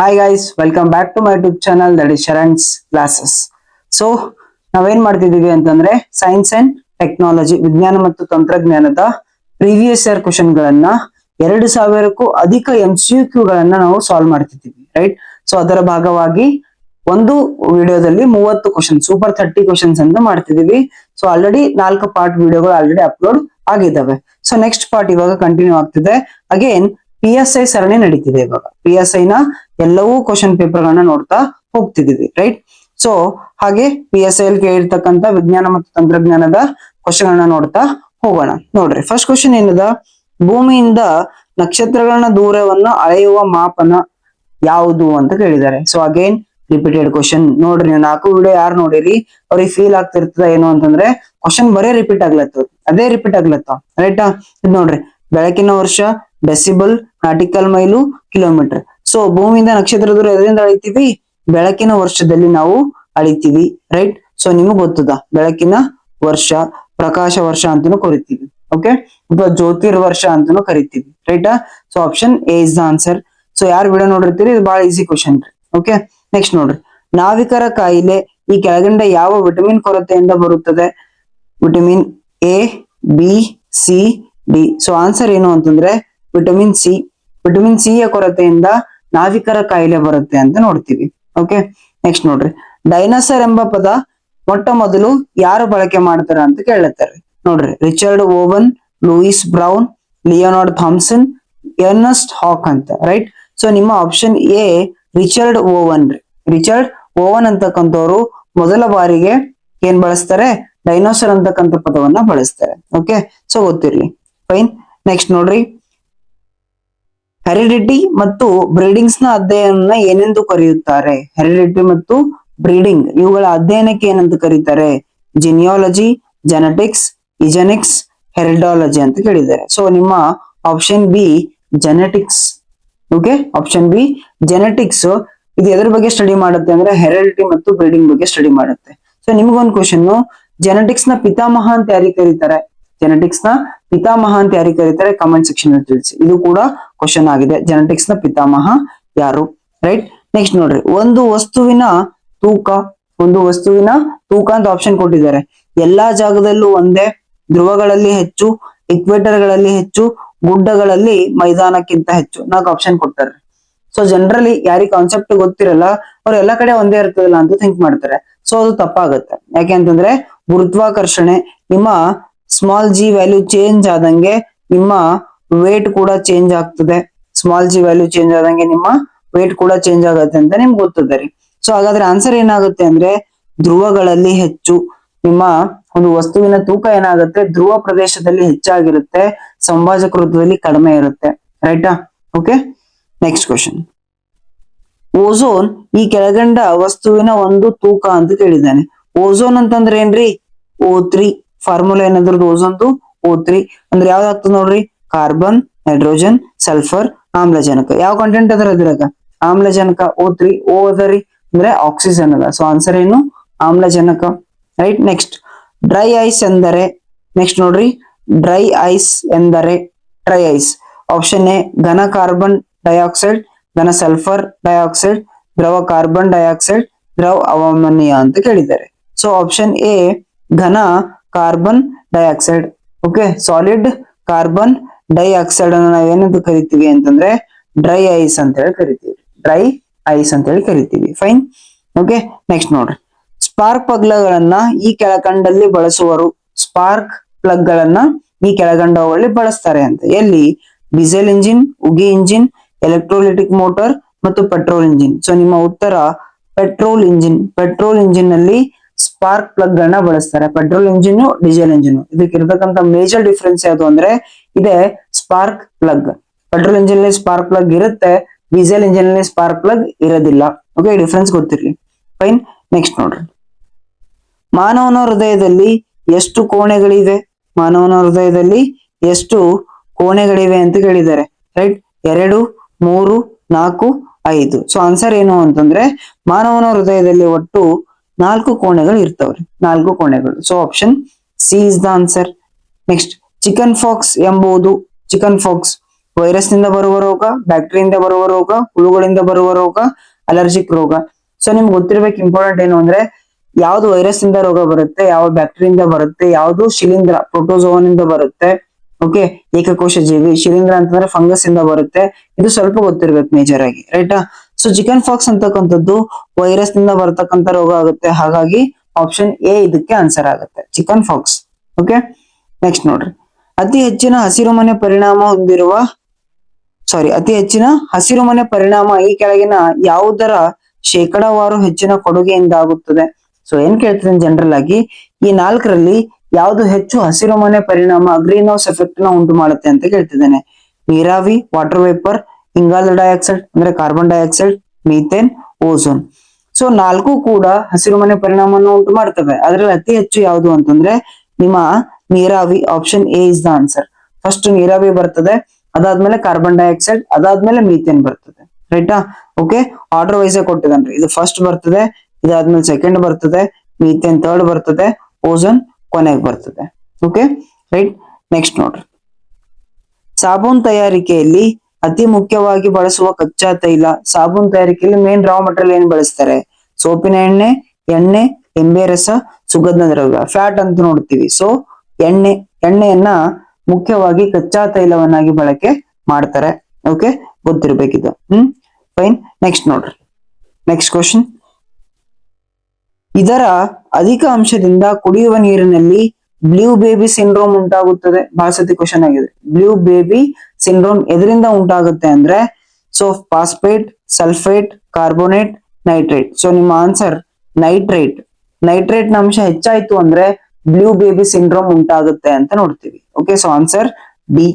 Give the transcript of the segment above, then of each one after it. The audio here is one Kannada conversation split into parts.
Hi guys, welcome back to my YouTube channel that is Sharan's Classes. So ನಾವೇನ್ ಮಾಡ್ತಿದೀವಿ ಅಂತಂದ್ರೆ ಸೈನ್ಸ್ ಅಂಡ್ ಟೆಕ್ನಾಲಜಿ ವಿಜ್ಞಾನ ಮತ್ತು ತಂತ್ರಜ್ಞಾನದ ಪ್ರೀವಿಯಸ್ ಇಯರ್ ಕ್ವಶನ್ ಗಳನ್ನ 2000ಕ್ಕೂ ಅಧಿಕ MCQ ಗಳನ್ನ ನಾವು ಸಾಲ್ವ್ ಮಾಡ್ತಿದ್ದೀವಿ, ರೈಟ್? ಸೊ ಅದರ ಭಾಗವಾಗಿ ಒಂದು ವಿಡಿಯೋದಲ್ಲಿ 30 ಕ್ವಶನ್ ಸೂಪರ್ 30 ಕ್ವಶನ್ಸ್ ಅಂತ ಮಾಡ್ತಿದೀವಿ. ಸೊ ಆಲ್ರೆಡಿ 4 ಪಾರ್ಟ್ ವಿಡಿಯೋಗಳು ಆಲ್ರೆಡಿ ಅಪ್ಲೋಡ್ ಆಗಿದ್ದಾವೆ. ಸೊ ನೆಕ್ಸ್ಟ್ ಪಾರ್ಟ್ ಇವಾಗ ಕಂಟಿನ್ಯೂ ಆಗ್ತಿದೆ. ಅಗೇನ್ PSI ಸರಣಿ ನಡೀತಿದೆ. ಇವಾಗ PSI ನ ಎಲ್ಲವೂ ಕ್ವಶನ್ ಪೇಪರ್ ಗಳನ್ನ ನೋಡ್ತಾ ಹೋಗ್ತಿದೀವಿ, ರೈಟ್? ಸೊ ಹಾಗೆ PSI ಅಲ್ಲಿ ಕೇಳಿರ್ತಕ್ಕಂಥ ವಿಜ್ಞಾನ ಮತ್ತು ತಂತ್ರಜ್ಞಾನದ ಕ್ವಶನ್ ಗಳನ್ನ ನೋಡ್ತಾ ಹೋಗೋಣ. ನೋಡ್ರಿ, ಫಸ್ಟ್ ಕ್ವಶನ್ ಏನದ? ಭೂಮಿಯಿಂದ ನಕ್ಷತ್ರಗಳ ದೂರವನ್ನ ಅಳೆಯುವ ಮಾಪನ ಯಾವುದು ಅಂತ ಕೇಳಿದ್ದಾರೆ. So again repeated question. ನೋಡ್ರಿ, ನೀವು 4 ವಿಡಿಯೋ ಯಾರು ನೋಡಿರಿ ಅವ್ರಿಗೆ ಫೀಲ್ ಆಗ್ತಿರ್ತದ ಏನು ಅಂತಂದ್ರೆ ಕ್ವಶನ್ ಬರೇ ರಿಪೀಟ್ ಆಗ್ಲತ್ತವ, ಅದೇ ರಿಪೀಟ್ ಆಗ್ಲತ್ತವ, ರೈಟಾ? ಇದು ನೋಡ್ರಿ, ಬೆಳಕಿನ ವರ್ಷ, decibel, nautical mile, kilometre. So ಭೂಮಿಯಿಂದ ನಕ್ಷತ್ರ ದೂರ ಎದರಿಂದ ಅಳಿತೀವಿ? ಬೆಳಕಿನ ವರ್ಷದಲ್ಲಿ ನಾವು ಅಳಿತೀವಿ, ರೈಟ್? ಸೊ ನಿಮಗ್ ಗೊತ್ತದ ಬೆಳಕಿನ ವರ್ಷ, ಪ್ರಕಾಶ ವರ್ಷ ಅಂತಾನು ಕರಿತೀವಿ, ಓಕೆ? ಅಥವಾ ಜ್ಯೋತಿರ್ವರ್ಷ ಅಂತಾನು ಕರಿತೀವಿ, ರೈಟಾ? So option A is the answer. So ಯಾರು ವಿಡಿಯೋ ನೋಡಿರ್ತೀರಿ ಇದು ಬಹಳ ಈಸಿ ಕ್ವಶನ್ ರೀ, ಓಕೆ? ನೆಕ್ಸ್ಟ್ ನೋಡ್ರಿ, ನಾವಿಕರ ಕಾಯಿಲೆ ಈ ಕೆಳಗಂಡ ಯಾವ ವಿಟಮಿನ್ ಕೊರತೆಯಿಂದ ಬರುತ್ತದೆ? Vitamin A, B, C, D. So answer ಏನು ಅಂತಂದ್ರೆ ವಿಟಮಿನ್ ಸಿ. ವಿಟಮಿನ್ ಸಿ ಯ ಕೊರತೆಯಿಂದ ನಾವಿಕರ ಕಾಯಿಲೆ ಬರುತ್ತೆ ಅಂತ ನೋಡ್ತೀವಿ, ಓಕೆ? ನೆಕ್ಸ್ಟ್ ನೋಡ್ರಿ, ಡೈನೋಸರ್ ಎಂಬ ಪದ ಮೊಟ್ಟ ಮೊದಲು ಯಾರು ಬಳಕೆ ಮಾಡ್ತಾರ ಅಂತ ಕೇಳತ್ತಾರೆ. ನೋಡ್ರಿ, Richard Owen, Louis Brown, Leonard Thompson, Ernst ಹಾಕ್ ಅಂತ, ರೈಟ್? ಸೊ ನಿಮ್ಮ ಆಪ್ಷನ್ ಎ ರಿಚರ್ಡ್ ಓವನ್ ರೀ. ರಿಚರ್ಡ್ ಓವನ್ ಅಂತಕ್ಕಂಥವ್ರು ಮೊದಲ ಬಾರಿಗೆ ಏನ್ ಬಳಸ್ತಾರೆ? ಡೈನೋಸರ್ ಅಂತಕ್ಕಂಥ ಪದವನ್ನ ಬಳಸ್ತಾರೆ, ಓಕೆ? ಸೊ ಗೊತ್ತಿರ್ಲಿ, ಫೈನ್. ನೆಕ್ಸ್ಟ್ ನೋಡ್ರಿ, ಹೆರಿಡಿಟಿ ಮತ್ತು ಬ್ರೀಡಿಂಗ್ಸ್ ನ ಅಧ್ಯಯನ ಏನೆಂದು ಕರೆಯುತ್ತಾರೆ? ಹೆರಿಡಿಟಿ ಮತ್ತು ಬ್ರೀಡಿಂಗ್ ಇವುಗಳ ಅಧ್ಯಯನಕ್ಕೆ ಏನಂತ ಕರೀತಾರೆ? ಜಿನಿಯಾಲಜಿ, ಜೆನೆಟಿಕ್ಸ್, ಇಜೆನಿಕ್ಸ್, ಹೆರಿಡಾಲಜಿ ಅಂತ ಕೇಳಿದ್ದಾರೆ. ಸೊ ನಿಮ್ಮ option B genetics, okay? Option B genetics. ಇದು ಎದ್ರ ಬಗ್ಗೆ ಸ್ಟಡಿ ಮಾಡುತ್ತೆ ಅಂದ್ರೆ ಹೆರಿಡಿಟಿ ಮತ್ತು ಬ್ರೀಡಿಂಗ್ ಬಗ್ಗೆ ಸ್ಟಡಿ ಮಾಡುತ್ತೆ. ಸೊ ನಿಮ್ಗೊಂದು ಕ್ವಶನ್, ಜೆನೆಟಿಕ್ಸ್ ನ ಪಿತಾಮಹ ಅಂತ ಯಾರಿಗೆ ಕರೀತಾರೆ? ಜೆನೆಟಿಕ್ಸ್ ನ ಪಿತಾಮಹ ಅಂತ ಯಾರಿಗೆ ಕರೀತಾರೆ? ಕಮೆಂಟ್ ಸೆಕ್ಷನ್ ಅಲ್ಲಿ ತಿಳಿಸಿ. ಇದು ಕೂಡ ಕ್ವಶನ್ ಆಗಿದೆ, ಜೆನೆಟಿಕ್ಸ್ ನ ಪಿತಾಮಹ ಯಾರು, ರೈಟ್? ನೆಕ್ಸ್ಟ್ ನೋಡ್ರಿ, ಒಂದು ವಸ್ತುವಿನ ತೂಕ ಅಂತ ಆಪ್ಷನ್ ಕೊಟ್ಟಿದ್ದಾರೆ. ಎಲ್ಲಾ ಜಾಗದಲ್ಲೂ ಒಂದೇ, ಧ್ರುವಗಳಲ್ಲಿ ಹೆಚ್ಚು, ಇಕ್ವೇಟರ್ ಗಳಲ್ಲಿ ಹೆಚ್ಚು, ಗುಡ್ಡಗಳಲ್ಲಿ ಮೈದಾನಕ್ಕಿಂತ ಹೆಚ್ಚು. 4 ಆಪ್ಷನ್ ಕೊಡ್ತಾರೆ. ಸೊ ಜನರಲಿ ಯಾರಿಗೆ ಕಾನ್ಸೆಪ್ಟ್ ಗೊತ್ತಿರಲ್ಲ ಅವ್ರು ಎಲ್ಲಾ ಕಡೆ ಒಂದೇ ಇರ್ತದಲ್ಲ ಅಂತ ಥಿಂಕ್ ಮಾಡ್ತಾರೆ. ಸೊ ಅದು ತಪ್ಪಾಗುತ್ತೆ. ಯಾಕೆ ಅಂತಂದ್ರೆ ಗುರುತ್ವಾಕರ್ಷಣೆ, ನಿಮ್ಮ ಸ್ಮಾಲ್ ಜಿ ವ್ಯಾಲ್ಯೂ ಚೇಂಜ್ ಆದಂಗೆ ನಿಮ್ಮ ವೇಟ್ ಕೂಡ ಚೇಂಜ್ ಆಗ್ತದೆ. ಸ್ಮಾಲ್ ಜಿ ವ್ಯಾಲ್ಯೂ ಚೇಂಜ್ ಆದಂಗೆ ನಿಮ್ಮ ವೇಟ್ ಕೂಡ ಚೇಂಜ್ ಆಗುತ್ತೆ ಅಂತ ನಿಮ್ಗೆ ಗೊತ್ತದೆ ರೀ. ಸೊ ಹಾಗಾದ್ರೆ ಆನ್ಸರ್ ಏನಾಗುತ್ತೆ ಅಂದ್ರೆ ಧ್ರುವಗಳಲ್ಲಿ ಹೆಚ್ಚು. ನಿಮ್ಮ ಒಂದು ವಸ್ತುವಿನ ತೂಕ ಏನಾಗುತ್ತೆ? ಧ್ರುವ ಪ್ರದೇಶದಲ್ಲಿ ಹೆಚ್ಚಾಗಿರುತ್ತೆ, ಸಂಭಾಜಕ ವೃತ್ತದಲ್ಲಿ ಕಡಿಮೆ ಇರುತ್ತೆ, ರೈಟಾ? Okay, next question. ಓಝೋನ್ ಈ ಕೆಳಗಂಡ ವಸ್ತುವಿನ ಒಂದು ತೂಕ ಅಂತ ಕೇಳಿದ್ದಾನೆ. ಓಝೋನ್ ಅಂತಂದ್ರೆ ಏನ್ರಿ? O3. ಫಾರ್ಮುಲಾ ಏನಾದ್ರದ್ದು ಓಝೋನ್ದು? O3 ಅಂದ್ರೆ ಯಾವ್ದಾಗ್ತದೆ ನೋಡ್ರಿ? ಕಾರ್ಬನ್, ನೈಟ್ರೋಜನ್, ಸಲ್ಫರ್, ಆಮ್ಲಜನಕ. ಯಾವ ಕಂಟೆಂಟ್ ಅದರ ಅದ್ರಾಗ? ಆಮ್ಲಜನಕ. O3 O ಅದರಿ ಅಂದ್ರೆ ಆಕ್ಸಿಜನ್ ಅದ. ಸೊ ಆನ್ಸರ್ ಏನು? ಆಮ್ಲಜನಕ, ರೈಟ್? ನೆಕ್ಸ್ಟ್, ಡ್ರೈ ಐಸ್ ಎಂದರೆ? ನೆಕ್ಸ್ಟ್ ನೋಡ್ರಿ, ಡ್ರೈ ಐಸ್ ಎಂದರೆ ಡ್ರೈ ಐಸ್. ಆಪ್ಷನ್ ಎ ಘನ ಕಾರ್ಬನ್ ಡೈಆಕ್ಸೈಡ್, ಘನ ಸಲ್ಫರ್ ಡೈಆಕ್ಸೈಡ್, ದ್ರವ ಕಾರ್ಬನ್ ಡೈಆಕ್ಸೈಡ್, ದ್ರವ ಅಮೋನಿಯಾ ಅಂತ ಕೇಳಿದ್ದಾರೆ. ಸೊ ಆಪ್ಷನ್ ಎ ಘನ carbon dioxide, okay? Solid carbon dioxide ಅನ್ನು ನಾವು ಏನಂತ ಕರಿತೀವಿ ಅಂತಂದ್ರೆ ಡ್ರೈ ಐಸ್ ಅಂತ ಹೇಳಿ ಕರಿತೀವಿ. ಡ್ರೈ ಐಸ್ ಅಂತ ಹೇಳಿ ಕರಿತೀವಿ, ಫೈನ್. ಓಕೆ, ನೆಕ್ಸ್ಟ್ ನೋಡ್ರಿ, ಸ್ಪಾರ್ಕ್ ಪ್ಲಗ್ಗಳನ್ನ ಈ ಕೆಳಕಂಡಲ್ಲಿ ಬಳಸುವರು. ಸ್ಪಾರ್ಕ್ ಪ್ಲಗ್ ಗಳನ್ನ ಈ ಕೆಳಗಂಡಗಳಲ್ಲಿ ಬಳಸ್ತಾರೆ ಅಂತ. ಎಲ್ಲಿ? ಡೀಸೆಲ್ ಇಂಜಿನ್, ಉಗಿ ಇಂಜಿನ್, ಎಲೆಕ್ಟ್ರೋಲಿಟಿಕ್ ಮೋಟಾರ್ ಮತ್ತು ಪೆಟ್ರೋಲ್ ಇಂಜಿನ್. ಸೊ ನಿಮ್ಮ ಉತ್ತರ ಪೆಟ್ರೋಲ್ ಇಂಜಿನ್. ಪೆಟ್ರೋಲ್ ಇಂಜಿನ್ ನಲ್ಲಿ ಸ್ಪಾರ್ಕ್ ಪ್ಲಗ್ ಗಳನ್ನ ಬಳಸ್ತಾರೆ. ಪೆಟ್ರೋಲ್ ಇಂಜಿನ್, ಡೀಸೆಲ್ ಇಂಜಿನ್, ಇದಕ್ಕೆ ಇರತಕ್ಕಂತ ಮೇಜರ್ ಡಿಫ್ರೆನ್ಸ್ ಯಾವುದು ಅಂದ್ರೆ ಇದೆ ಸ್ಪಾರ್ಕ್ ಪ್ಲಗ್. ಪೆಟ್ರೋಲ್ ಇಂಜಿನ್ ನಲ್ಲಿ ಸ್ಪಾರ್ಕ್ ಪ್ಲಗ್ ಇರುತ್ತೆ, ಡೀಸೆಲ್ ಇಂಜಿನ್ ನಲ್ಲಿ ಸ್ಪಾರ್ಕ್ ಪ್ಲಗ್ ಇರೋದಿಲ್ಲ. ಓಕೆ, ಡಿಫ್ರೆನ್ಸ್ ಗೊತ್ತಿರ್ಲಿ, ಫೈನ್. ನೆಕ್ಸ್ಟ್ ನೋಡ್ರಿ, ಮಾನವನ ಹೃದಯದಲ್ಲಿ ಎಷ್ಟು ಕೋಣೆಗಳಿವೆ? ಮಾನವನ ಹೃದಯದಲ್ಲಿ ಎಷ್ಟು ಕೋಣೆಗಳಿವೆ ಅಂತ ಕೇಳಿದ್ದಾರೆ, ರೈಟ್? 2, 3, 4, 5. ಸೊ ಆನ್ಸರ್ ಏನು ಅಂತಂದ್ರೆ ಮಾನವನ ಹೃದಯದಲ್ಲಿ ಒಟ್ಟು 4 ಕೋಣೆಗಳು ಇರ್ತವ್ರಿ. 4 ಕೋಣೆಗಳು. So option C is the answer. Next, chicken fox ಎಂಬುದು ವೈರಸ್ ನಿಂದ ಬರುವ ರೋಗ, ಬ್ಯಾಕ್ಟೀರಿಯಿಂದ ಬರುವ ರೋಗ, ಹುಳುಗಳಿಂದ ಬರುವ ರೋಗ, ಅಲರ್ಜಿಕ್ ರೋಗ. ಸೊ ನಿಮ್ಗೆ ಗೊತ್ತಿರ್ಬೇಕು ಇಂಪಾರ್ಟೆಂಟ್ ಏನು ಅಂದ್ರೆ ಯಾವ್ದು ವೈರಸ್ ಇಂದ ರೋಗ ಬರುತ್ತೆ, ಯಾವ ಬ್ಯಾಕ್ಟೀರಿಯಿಂದ ಬರುತ್ತೆ, ಯಾವ್ದು ಶಿಲೀಂಧ್ರ ಪ್ರೋಟೋಜೋವನ್ ಇಂದ ಬರುತ್ತೆ. ಓಕೆ, ಏಕಕೋಶ ಜೀವಿ. ಶಿಲೀಂಧ್ರ ಅಂತಂದ್ರೆ ಫಂಗಸ್ ಇಂದ ಬರುತ್ತೆ. ಇದು ಸ್ವಲ್ಪ ಗೊತ್ತಿರ್ಬೇಕು ಮೇಜರ್ ಆಗಿ, ರೈಟಾ. ಸೊ ಚಿಕನ್ ಫಾಕ್ಸ್ ಅಂತಕ್ಕಂಥದ್ದು ವೈರಸ್ ನಿಂದ ಬರ್ತಕ್ಕಂಥ ರೋಗ ಆಗುತ್ತೆ. ಹಾಗಾಗಿ ಆಪ್ಷನ್ ಎ ಇದಕ್ಕೆ ಆನ್ಸರ್ ಆಗುತ್ತೆ, ಚಿಕನ್ ಫಾಕ್ಸ್. ಓಕೆ, ನೆಕ್ಸ್ಟ್ ನೋಡ್ರಿ. ಅತಿ ಹೆಚ್ಚಿನ ಹಸಿರುಮನೆ ಪರಿಣಾಮ ಹೊಂದಿರುವ ಅತಿ ಹೆಚ್ಚಿನ ಹಸಿರುಮನೆ ಪರಿಣಾಮ ಈ ಕೆಳಗಿನ ಯಾವುದರ ಶೇಕಡಾವಾರು ಹೆಚ್ಚಿನ ಕೊಡುಗೆಯಿಂದ ಆಗುತ್ತದೆ. ಸೊ ಏನ್ ಕೇಳ್ತೀನಿ ಜನರಲ್ ಆಗಿ, ಈ ನಾಲ್ಕರಲ್ಲಿ ಯಾವುದು ಹೆಚ್ಚು ಹಸಿರುಮನೆ ಪರಿಣಾಮ ಗ್ರೀನ್ ಹೌಸ್ ಎಫೆಕ್ಟ್ ನ ಉಂಟು ಮಾಡುತ್ತೆ ಅಂತ ಕೇಳ್ತಿದ್ದೇನೆ. ನೀರಾವಿ, ವಾಟರ್ ವೇಪರ್, ಇಂಗಾಲದ ಡೈಆಕ್ಸೈಡ್ ಅಂದ್ರೆ carbon dioxide, methane, ozone. So ನಾಲ್ಕು ಕೂಡ ಹಸಿರುಮನೆ ಪರಿಣಾಮವನ್ನು ಉಂಟು ಮಾಡ್ತವೆ. ಅದ್ರಲ್ಲಿ ಅತಿ ಹೆಚ್ಚು ಯಾವುದು ಅಂತಂದ್ರೆ ನಿಮ್ಮ ನೀರಾವಿ. Option A is the answer. First ನೀರಾವಿ ಬರ್ತದೆ, ಅದಾದ್ಮೇಲೆ ಕಾರ್ಬನ್ ಡೈಆಕ್ಸೈಡ್, ಅದಾದ್ಮೇಲೆ ಮೀಥೇನ್ ಬರ್ತದೆ, ರೈಟಾ. ಓಕೆ, ಆರ್ಡರ್ ವೈಸ್ ಕೊಟ್ಟಿದ್ದಾನ್ರಿ. ಇದು ಫಸ್ಟ್ ಬರ್ತದೆ, ಇದಾದ್ಮೇಲೆ ಸೆಕೆಂಡ್ ಬರ್ತದೆ, ಮೀಥೇನ್ ಥರ್ಡ್ ಬರ್ತದೆ, ಓಝೋನ್ ಕೊನೆಗೆ ಬರ್ತದೆ. Okay, right. ನೆಕ್ಸ್ಟ್ ನೋಡ್ರಿ. ಸಾಬೂನ್ ತಯಾರಿಕೆಯಲ್ಲಿ ಅತಿ ಮುಖ್ಯವಾಗಿ ಬಳಸುವ ಕಚ್ಚಾ ತೈಲ. ಸಾಬೂನ್ ತಯಾರಿಕೆಯಲ್ಲಿ ಮೇನ್ ರಾ ಮಟೀರಿಯಲ್ ಏನ್ ಬಳಸ್ತಾರೆ? ಸೋಪಿನ ಎಣ್ಣೆ, ಎಣ್ಣೆ, ಎಮ್ಮೆ ರಸ, ಸುಗಂಧ ದ್ರವ್ಯ, ಫ್ಯಾಟ್ ಅಂತ ನೋಡ್ತೀವಿ. ಸೊ ಎಣ್ಣೆಯನ್ನ ಮುಖ್ಯವಾಗಿ ಕಚ್ಚಾ ತೈಲವನ್ನಾಗಿ ಬಳಕೆ ಮಾಡ್ತಾರೆ. ಓಕೆ, ಗೊತ್ತಿರ್ಬೇಕಿದು. ಫೈನ್. ನೆಕ್ಸ್ಟ್ ನೋಡ್ರಿ. Next question. ಇದರ ಅಧಿಕ ಅಂಶದಿಂದ ಕುಡಿಯುವ ನೀರಿನಲ್ಲಿ ಬ್ಲೂ ಬೇಬಿ ಸಿಂಡ್ರೋಮ್ ಉಂಟಾಗುತ್ತದೆ. ಬಹಳ ಸತಿ ಕ್ವಶನ್ ಆಗಿದೆ. ಬ್ಲೂ ಬೇಬಿ ಸಿಂಡ್ರೋಮ್ ಎದರಿಂದ ಉಂಟಾಗುತ್ತೆ ಅಂದ್ರೆ phosphate, sulphate, carbonate, nitrate. So ನಿಮ್ಮ ಆನ್ಸರ್ ನೈಟ್ರೇಟ್. ನೈಟ್ರೇಟ್ ನ ಅಂಶ ಹೆಚ್ಚಾಯ್ತು ಅಂದ್ರೆ ಬ್ಲೂ ಬೇಬಿ ಸಿಂಡ್ರೋಮ್ ಉಂಟಾಗುತ್ತೆ ಅಂತ ನೋಡ್ತೀವಿ. Okay, so answer B.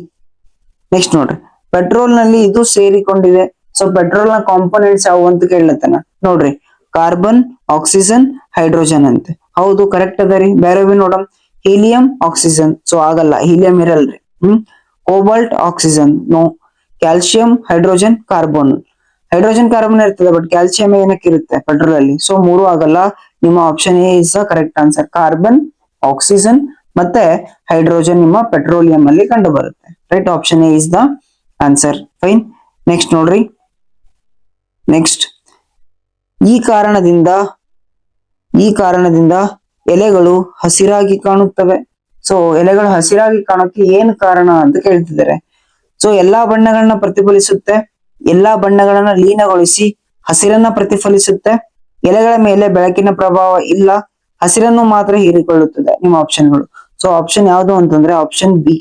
Next ನೋಡ್ರಿ. ಪೆಟ್ರೋಲ್ ನಲ್ಲಿ ಇದು ಸೇರಿಕೊಂಡಿದೆ. ಸೊ ಪೆಟ್ರೋಲ್ ನ ಕಾಂಪೋನೆಂಟ್ಸ್ ಯಾವುವು ಅಂತ ಕೇಳತ್ತನ ನೋಡ್ರಿ. ಕಾರ್ಬನ್, ಆಕ್ಸಿಜನ್, ಹೈಡ್ರೋಜನ್ ಅಂತೆ. ಹೌದು, ಕರೆಕ್ಟ್ ಅದ ರೀ. ಬೇರೆ ನೋಡಮ್. Helium, oxygen. ಸೊ ಆಗಲ್ಲ, ಹೀಲಿಯಂ ಇರಲ್ರಿ. Cobalt, oxygen, no. Calcium, hydrogen, carbon. Hydrogen carbon ಇರ್ತದೆ, ಬಟ್ ಕ್ಯಾಲ್ಸಿಯಂ ಏನಕ್ಕೆ ಇರುತ್ತೆ ಪೆಟ್ರೋಲ್ ಅಲ್ಲಿ? ಸೊ ಮೂರು ಆಗಲ್ಲ. ನಿಮ್ಮ option A is the correct answer. Carbon, oxygen ಮತ್ತೆ ಹೈಡ್ರೋಜನ್ ನಿಮ್ಮ ಪೆಟ್ರೋಲಿಯಂ ಅಲ್ಲಿ ಕಂಡು ಬರುತ್ತೆ. Right, option A is the answer. Fine. Next ನೋಡ್ರಿ. ನೆಕ್ಸ್ಟ್. ಈ ಕಾರಣದಿಂದ ಎಲೆಗಳು ಹಸಿರಾಗಿ ಕಾಣುತ್ತವೆ. ಸೊ ಎಲೆಗಳು ಹಸಿರಾಗಿ ಕಾಣೋಕೆ ಏನು ಕಾರಣ ಅಂತ ಕೇಳ್ತಿದ್ದಾರೆ. ಸೊ ಎಲ್ಲಾ ಬಣ್ಣಗಳನ್ನ ಪ್ರತಿಫಲಿಸುತ್ತೆ, ಎಲ್ಲಾ ಬಣ್ಣಗಳನ್ನ ಲೀನಗೊಳಿಸಿ ಹಸಿರನ್ನ ಪ್ರತಿಫಲಿಸುತ್ತೆ, ಎಲೆಗಳ ಮೇಲೆ ಬೆಳಕಿನ ಪ್ರಭಾವ ಇಲ್ಲ, ಹಸಿರನ್ನು ಮಾತ್ರ ಹೀರಿಕೊಳ್ಳುತ್ತದೆ. ನಿಮ್ಮ ಆಪ್ಷನ್ಗಳು. ಸೊ ಆಪ್ಷನ್ ಯಾವುದು ಅಂತಂದ್ರೆ ಆಪ್ಷನ್ ಬಿ.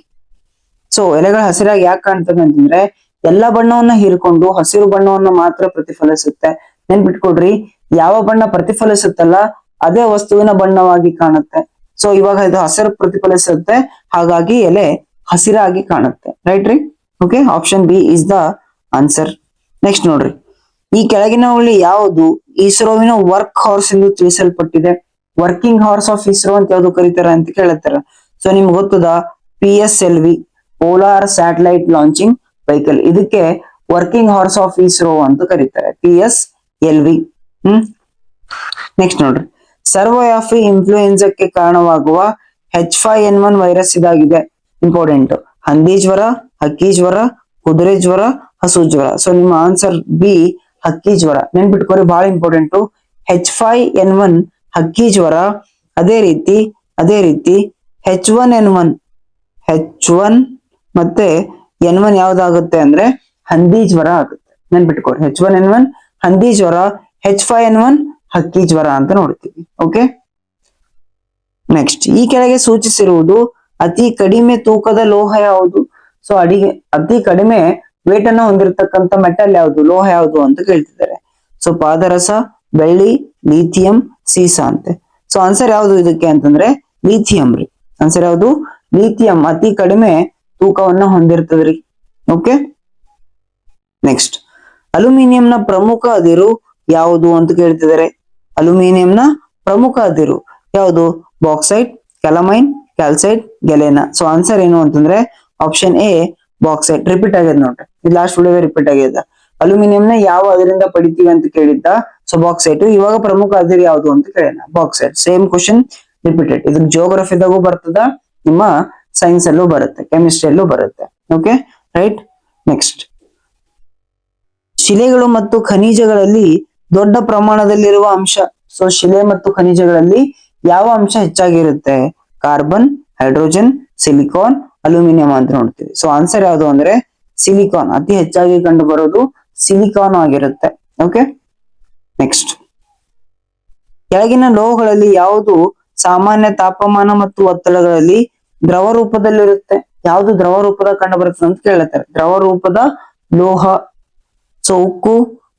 ಸೊ ಎಲೆಗಳು ಹಸಿರಾಗಿ ಯಾಕೆ ಕಾಣ್ತವೆ ಅಂತಂದ್ರೆ ಎಲ್ಲಾ ಬಣ್ಣವನ್ನ ಹೀರಿಕೊಂಡು ಹಸಿರು ಬಣ್ಣವನ್ನ ಮಾತ್ರ ಪ್ರತಿಫಲಿಸುತ್ತೆ. ನೆನ್ಪಿಟ್ಕೊಡ್ರಿ, ಯಾವ ಬಣ್ಣ ಪ್ರತಿಫಲಿಸುತ್ತಲ್ಲ ಅದೇ ವಸ್ತುವಿನ ಬಣ್ಣವಾಗಿ ಕಾಣುತ್ತೆ. ಸೊ ಇವಾಗ ಇದು ಹಸಿರು ಪ್ರತಿಫಲಿಸುತ್ತೆ, ಹಾಗಾಗಿ ಎಲೆ ಹಸಿರಾಗಿ ಕಾಣುತ್ತೆ. ರೈಟ್ ರೀ. Okay, option B is the answer. Next ನೋಡ್ರಿ. ಈ ಕೆಳಗಿನವುಗಳಲ್ಲಿ ಯಾವುದು ಇಸ್ರೋವಿನ ವರ್ಕ್ ಹಾರ್ಸ್ ಎಂದು ತಿಳಿಸಲ್ಪಟ್ಟಿದೆ? ವರ್ಕಿಂಗ್ ಹಾರ್ಸ್ ಆಫ್ ಇಸ್ರೋ ಅಂತ ಯಾವ್ದು ಕರೀತಾರ ಅಂತ ಕೇಳತ್ತಾರ. ಸೊ ನಿಮ್ಗೆ ಗೊತ್ತದ PSLV, polar satellite launching vehicle. ಇದಕ್ಕೆ ವರ್ಕಿಂಗ್ ಹಾರ್ಸ್ ಆಫ್ ಇಸ್ರೋ ಅಂತ ಕರೀತಾರೆ, PSLV. ನೆಕ್ಸ್ಟ್ ನೋಡ್ರಿ. ಸರ್ವಯಾಫಿ ಇನ್ಫ್ಲೂಯೆನ್ಸಕ್ಕೆ ಕಾರಣವಾಗುವ H5N1 ವೈರಸ್ ಇದಾಗಿದೆ. ಇಂಪಾರ್ಟೆಂಟ್. ಹಂದಿ ಜ್ವರ, ಹಕ್ಕಿ ಜ್ವರ, ಕುದುರೆ ಜ್ವರ, ಹಸು ಜ್ವರ. ಸೊ ನಿಮ್ಮ ಆನ್ಸರ್ ಬಿ, ಹಕ್ಕಿ ಜ್ವರ. ನೆನ್ಪಿಟ್ಕೋರಿ, ಬಹಳ ಇಂಪಾರ್ಟೆಂಟು. H5N1 ಹಕ್ಕಿ ಜ್ವರ. ಅದೇ ರೀತಿ H1N1 ಮತ್ತೆ N1 ಯಾವ್ದಾಗುತ್ತೆ ಅಂದ್ರೆ ಹಂದಿ ಜ್ವರ ಆಗುತ್ತೆ. ನೆನ್ಪಿಟ್ಕೋರಿ, H1N1 ಹಂದಿ ಜ್ವರ, H5N1 ಹಕ್ಕಿ ಜ್ವರ ಅಂತ ನೋಡ್ತೀವಿ. Okay, next. ಈ ಕೆಳಗೆ ಸೂಚಿಸಿರುವುದು ಅತಿ ಕಡಿಮೆ ತೂಕದ ಲೋಹ ಯಾವುದು? ಸೊ ಅತಿ ಕಡಿಮೆ ವೇಟ್ ಅನ್ನ ಹೊಂದಿರತಕ್ಕಂತ ಮೆಟಲ್ ಯಾವುದು, ಲೋಹ ಯಾವುದು ಅಂತ ಕೇಳ್ತಿದ್ದಾರೆ. ಸೊ ಪಾದರಸ, ಬೆಳ್ಳಿ, ಲಿಥಿಯಂ, ಸೀಸ ಅಂತೆ. ಸೊ ಆನ್ಸರ್ ಯಾವುದು ಇದಕ್ಕೆ ಅಂತಂದ್ರೆ ಲಿಥಿಯಂ ರೀ. ಆನ್ಸರ್ ಯಾವುದು? ಲಿಥಿಯಂ ಅತಿ ಕಡಿಮೆ ತೂಕವನ್ನ ಹೊಂದಿರ್ತದ್ರಿ. Okay, next. ಅಲ್ಯೂಮಿನಿಯಂನ ಪ್ರಮುಖ ಅದಿರು ಯಾವುದು ಅಂತ ಕೇಳ್ತಿದ್ದಾರೆ. ಅಲ್ಯೂಮಿನಿಯಂನ ಪ್ರಮುಖ ಅದಿರು ಯಾವುದು? Bauxite, calamine, calcite, galena. So answer ಏನು ಅಂತಂದ್ರೆ ಆಪ್ಷನ್ ಎ, ಬಾಕ್ಸೈಟ್. ರಿಪೀಟ್ ಆಗಿದೆ ನೋಡ್ರಿ, ಇದು ಲಾಸ್ಟ್ ವಿಡಿಯೋ ರಿಪೀಟ್ ಆಗಿದೆ. ಅಲ್ಯೂಮಿನಿಯಂನ ಯಾವ ಅದರಿಂದ ಪಡಿತೀವಿ ಅಂತ ಕೇಳಿದ್ದ. So bauxite. ಇವಾಗ ಪ್ರಮುಖ ಅದಿರು ಯಾವುದು ಅಂತ ಕೇಳೋಣ, ಬಾಕ್ಸೈಟ್. Same question repeated. ಇದಕ್ಕೆ ಜಿಯೋಗ್ರಫಿದಾಗೂ ಬರ್ತದ, ನಿಮ್ಮ ಸೈನ್ಸ್ ಅಲ್ಲೂ ಬರುತ್ತೆ, ಕೆಮಿಸ್ಟ್ರಿ ಅಲ್ಲೂ ಬರುತ್ತೆ. Okay, right. ನೆಕ್ಸ್ಟ್, ಶಿಲೆಗಳು ಮತ್ತು ಖನಿಜಗಳಲ್ಲಿ ದೊಡ್ಡ ಪ್ರಮಾಣದಲ್ಲಿರುವ ಅಂಶ. ಸೊ ಶಿಲೆ ಮತ್ತು ಖನಿಜಗಳಲ್ಲಿ ಯಾವ ಅಂಶ ಹೆಚ್ಚಾಗಿರುತ್ತೆ? ಕಾರ್ಬನ್, ಹೈಡ್ರೋಜನ್, ಸಿಲಿಕಾನ್, ಅಲ್ಯೂಮಿನಿಯಂ ಅಂತ ನೋಡ್ತೀವಿ. ಸೊ ಆನ್ಸರ್ ಯಾವುದು ಅಂದ್ರೆ ಸಿಲಿಕಾನ್. ಅತಿ ಹೆಚ್ಚಾಗಿ ಕಂಡು ಬರೋದು ಸಿಲಿಕಾನ್ ಆಗಿರುತ್ತೆ. ಓಕೆ, ನೆಕ್ಸ್ಟ್, ಕೆಳಗಿನ ಲೋಹಗಳಲ್ಲಿ ಯಾವುದು ಸಾಮಾನ್ಯ ತಾಪಮಾನ ಮತ್ತು ಒತ್ತಡಗಳಲ್ಲಿ ದ್ರವ ರೂಪದಲ್ಲಿರುತ್ತೆ? ಯಾವುದು ದ್ರವ ರೂಪದ ಕಂಡು ಬರುತ್ತೆ ಅಂತ ಕೇಳುತ್ತಾರೆ. ದ್ರವ ರೂಪದ ಲೋಹ. ಸೊ ಉಕ್ಕು,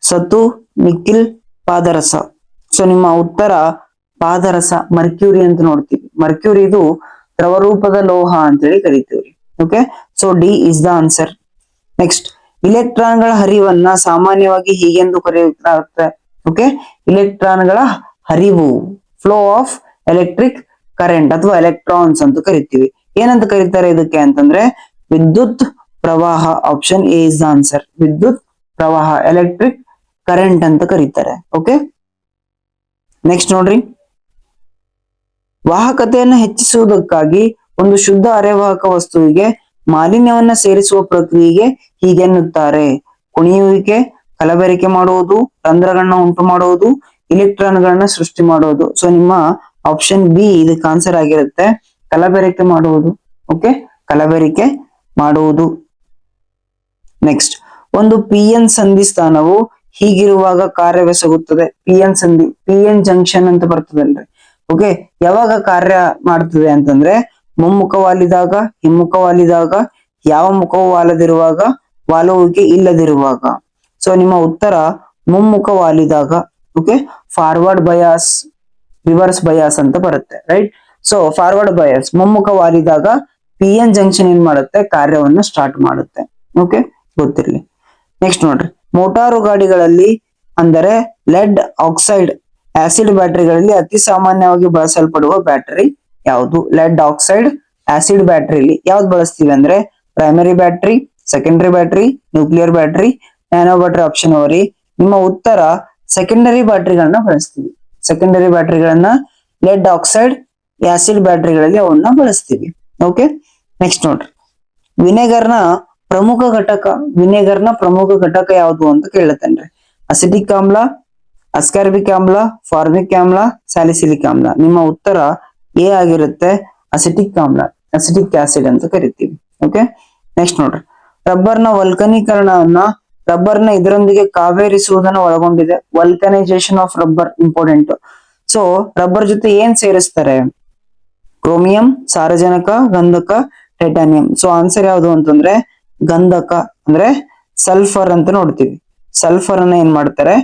ಸತು, ನಿಕ್ಕಿಲ್, ಪಾದರಸ. ಸೊ ನಿಮ್ಮ ಉತ್ತರ ಪಾದರಸ, ಮರ್ಕ್ಯೂರಿ ಅಂತ ನೋಡ್ತೀವಿ. ಮರ್ಕ್ಯೂರಿ ಇದು ದ್ರವ ರೂಪದ ಲೋಹ ಅಂತೇಳಿ ಕರಿತೀವಿ. Okay, so D is the answer. Next, ಇಲೆಕ್ಟ್ರಾನ್ಗಳ ಹರಿವನ್ನ ಸಾಮಾನ್ಯವಾಗಿ ಹೀಗೆಂದು ಕರೆಯುತ್ತಾರೆ. ಓಕೆ, ಇಲೆಕ್ಟ್ರಾನ್ಗಳ ಹರಿವು, ಫ್ಲೋ ಆಫ್ ಎಲೆಕ್ಟ್ರಿಕ್ ಕರೆಂಟ್ ಅಥವಾ ಎಲೆಕ್ಟ್ರಾನ್ಸ್ ಅಂತ ಕರಿತೀವಿ. ಏನಂತ ಕರೀತಾರೆ ಇದಕ್ಕೆ ಅಂತಂದ್ರೆ ವಿದ್ಯುತ್ ಪ್ರವಾಹ. Option A is the answer. ವಿದ್ಯುತ್ ಪ್ರವಾಹ, ಎಲೆಕ್ಟ್ರಿಕ್ ಕರೆಂಟ್ ಅಂತ ಕರೀತಾರೆ. ಓಕೆ, ನೆಕ್ಸ್ಟ್ ನೋಡ್ರಿ, ವಾಹಕತೆಯನ್ನು ಹೆಚ್ಚಿಸುವುದಕ್ಕಾಗಿ ಒಂದು ಶುದ್ಧ ಅರೆವಾಹಕ ವಸ್ತುವಿಗೆ ಮಾಲಿನ್ಯವನ್ನ ಸೇರಿಸುವ ಪ್ರಕ್ರಿಯೆಗೆ ಹೀಗೆನ್ನುತ್ತಾರೆ? ಕುಣಿಯುವಿಕೆ, ಕಲಬೆರಕೆ ಮಾಡುವುದು, ರಂಧ್ರಗಳನ್ನ ಉಂಟು ಮಾಡುವುದು, ಇಲೆಕ್ಟ್ರಾನ್ಗಳನ್ನ ಸೃಷ್ಟಿ ಮಾಡುವುದು. ಸೊ ನಿಮ್ಮ ಆಪ್ಷನ್ ಬಿ ಇದಕ್ಕೆ ಆನ್ಸರ್ ಆಗಿರುತ್ತೆ, ಕಲಬೆರಕೆ ಮಾಡುವುದು. ಓಕೆ, ಕಲಬೆರಕೆ ಮಾಡುವುದು. ನೆಕ್ಸ್ಟ್, ಒಂದು ಪಿಎನ್ ಸಂಧಿ ಸ್ಥಾನವು ಹೀಗಿರುವಾಗ ಕಾರ್ಯವೆಸಗುತ್ತದೆ. ಪಿಎನ್ ಸಂಧಿ, ಪಿಎನ್ ಜಂಕ್ಷನ್ ಅಂತ ಬರ್ತದಲ್ರಿ. ಓಕೆ, ಯಾವಾಗ ಕಾರ್ಯ ಮಾಡ್ತದೆ ಅಂತಂದ್ರೆ ಮುಮ್ಮುಖವಾಲಿದಾಗ, ಹಿಮ್ಮುಖವಾಲಿದಾಗ, ಯಾವ ಮುಖವು ವಾಲದಿರುವಾಗ, ವಾಲುವಿಕೆ ಇಲ್ಲದಿರುವಾಗ. ಸೊ ನಿಮ್ಮ ಉತ್ತರ ಮುಮ್ಮುಖವಾಲಿದಾಗ. Okay, forward bias, reverse bias ಅಂತ ಬರುತ್ತೆ. ರೈಟ್, ಸೊ ಫಾರ್ವರ್ಡ್ ಬಯಾಸ್, ಮುಮ್ಮುಖ ವಾಲಿದಾಗ ಪಿಎನ್ ಜಂಕ್ಷನ್ ಏನ್ ಮಾಡುತ್ತೆ? ಕಾರ್ಯವನ್ನ ಸ್ಟಾರ್ಟ್ ಮಾಡುತ್ತೆ. ಓಕೆ, ಗೊತ್ತಿರ್ಲಿ. ನೆಕ್ಸ್ಟ್ ನೋಡ್ರಿ, ಮೋಟಾರು ಗಾಡಿಗಳಲ್ಲಿ ಅಂದರೆ ಲೆಡ್ ಆಕ್ಸೈಡ್ ಆಸಿಡ್ ಬ್ಯಾಟರಿಗಳಲ್ಲಿ ಅತಿ ಸಾಮಾನ್ಯವಾಗಿ ಬಳಸಲ್ಪಡುವ ಬ್ಯಾಟರಿ ಯಾವುದು? ಲೆಡ್ ಆಕ್ಸೈಡ್ ಆಸಿಡ್ ಬ್ಯಾಟರಿಲಿ ಯಾವ್ದು ಬಳಸ್ತೀವಿ ಅಂದ್ರೆ primary battery, secondary battery, nuclear battery, nano battery. Option ಅವರಿ ನಿಮ್ಮ ಉತ್ತರ ಸೆಕೆಂಡರಿ ಬ್ಯಾಟರಿಗಳನ್ನ ಬಳಸ್ತೀವಿ. ಸೆಕೆಂಡರಿ ಬ್ಯಾಟರಿಗಳನ್ನ ಲೆಡ್ ಆಕ್ಸೈಡ್ ಆಸಿಡ್ ಬ್ಯಾಟರಿಗಳಲ್ಲಿ ಅವನ್ನ ಬಳಸ್ತೀವಿ. ಓಕೆ, ನೆಕ್ಸ್ಟ್ ನೋಡ್ರಿ, ವಿನೆಗರ್ನ ಪ್ರಮುಖ ಘಟಕ. ವಿನೆಗರ್ನ ಪ್ರಮುಖ ಘಟಕ ಯಾವುದು ಅಂತ ಕೇಳತ್ತೇನ್ರಿ. ಅಸಿಟಿಕ್ ಆಮ್ಲ, ಅಸ್ಕಾರ್ಬಿಕ್ ಆಮ್ಲ, ಫಾರ್ಮಿಕ್ ಆಮ್ಲ, ಸ್ಯಾಲಿಸಿಲಿಕ್ ಆಮ್ಲ. ನಿಮ್ಮ ಉತ್ತರ ಎ ಆಗಿರುತ್ತೆ, ಅಸಿಟಿಕ್ ಆಮ್ಲ, ಅಸಿಟಿಕ್ ಆಸಿಡ್ ಅಂತ ಕರಿತೀವಿ. ಓಕೆ, ನೆಕ್ಸ್ಟ್ ನೋಡ್ರಿ, ರಬ್ಬರ್ನ ವಲ್ಕನೀಕರಣವನ್ನ, ರಬ್ಬರ್ನ ಇದರೊಂದಿಗೆ ಕಾವೇರಿಸುವುದನ್ನು ಒಳಗೊಂಡಿದೆ. Vulcanisation of rubber important. So rubber ಜೊತೆ ಏನ್ ಸೇರಿಸ್ತಾರೆ? ಕ್ರೋಮಿಯಂ, ಸಾರಜನಕ, ಗಂಧಕ, ಟೈಟಾನಿಯಂ. ಸೊ ಆನ್ಸರ್ ಯಾವುದು ಅಂತಂದ್ರೆ ಗಂಧಕ, ಅಂದ್ರೆ ಸಲ್ಫರ್ ಅಂತ ನೋಡ್ತೀವಿ. ಸಲ್ಫರ್ ಅನ್ನ ಏನ್ ಮಾಡ್ತಾರೆ?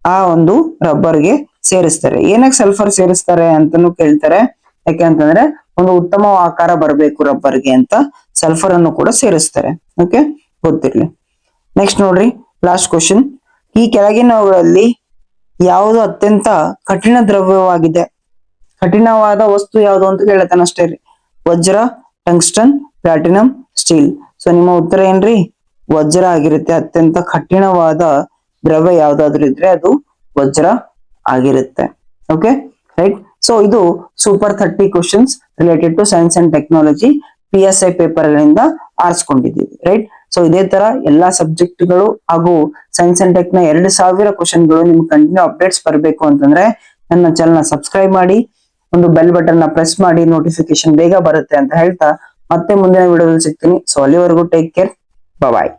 ಆ ಒಂದು ರಬ್ಬರ್ಗೆ ಸೇರಿಸ್ತಾರೆ. ಏನಕ್ಕೆ ಸಲ್ಫರ್ ಸೇರಿಸ್ತಾರೆ ಅಂತಾನು ಕೇಳ್ತಾರೆ. ಯಾಕೆ ಅಂತಂದ್ರೆ ಒಂದು ಉತ್ತಮ ಆಕಾರ ಬರಬೇಕು ರಬ್ಬರ್ಗೆ ಅಂತ ಸಲ್ಫರ್ ಅನ್ನು ಕೂಡ ಸೇರಿಸ್ತಾರೆ. ಓಕೆ, ಗೊತ್ತಿರ್ಲಿ. ನೆಕ್ಸ್ಟ್ ನೋಡ್ರಿ, ಲಾಸ್ಟ್ ಕ್ವಶನ್. ಈ ಕೆಳಗಿನವುಗಳಲ್ಲಿ ಯಾವುದು ಅತ್ಯಂತ ಕಠಿಣ ದ್ರವ್ಯವಾಗಿದೆ? ಕಠಿಣವಾದ ವಸ್ತು ಯಾವುದು ಅಂತ ಕೇಳತಾನ ಅಷ್ಟೇ ರೀ. ವಜ್ರ, ಟಂಗ್ಸ್ಟನ್, ಪ್ಲಾಟಿನಂ, ಸ್ಟೀಲ್. ಸೊ ನಿಮ್ಮ ಉತ್ತರ ಏನ್ರಿ? ವಜ್ರ ಆಗಿರುತ್ತೆ. ಅತ್ಯಂತ ಕಠಿಣವಾದ ದ್ರವ್ಯ ಯಾವ್ದಾದ್ರು ಇದ್ರೆ ಅದು ವಜ್ರ ಆಗಿರುತ್ತೆ. Okay, right. ಸೊ ಇದು super 30 questions related to science and technology PSI paper ಗಳಿಂದ ಆರಿಸ್ಕೊಂಡಿದ್ದೀವಿ. ರೈಟ್. ಸೊ ಇದೇ ತರ ಎಲ್ಲಾ ಸಬ್ಜೆಕ್ಟ್ ಗಳು ಹಾಗೂ ಸೈನ್ಸ್ ಅಂಡ್ ಟೆಕ್ ನ 2000 ಕ್ವಶನ್ ಗಳು ನಿಮ್ಗೆ ಕಂಟಿನ್ಯೂ ಅಪ್ಡೇಟ್ಸ್ ಬರಬೇಕು ಅಂತಂದ್ರೆ ನನ್ನ ಚಾನಲ್ ಸಬ್ಸ್ಕ್ರೈಬ್ ಮಾಡಿ, ಒಂದು ಬೆಲ್ ಬಟನ್ ನ ಪ್ರೆಸ್ ಮಾಡಿ, ನೋಟಿಫಿಕೇಶನ್ ಬೇಗ ಬರುತ್ತೆ ಅಂತ ಹೇಳ್ತಾ ಮತ್ತೆ ಮುಂದಿನ ವಿಡಿಯೋದಲ್ಲಿ ಸಿಗ್ತೀನಿ. ಸೊ ಅಲ್ಲಿವರೆಗೂ ಟೇಕ್ ಕೇರ್, ಬಾಯ್.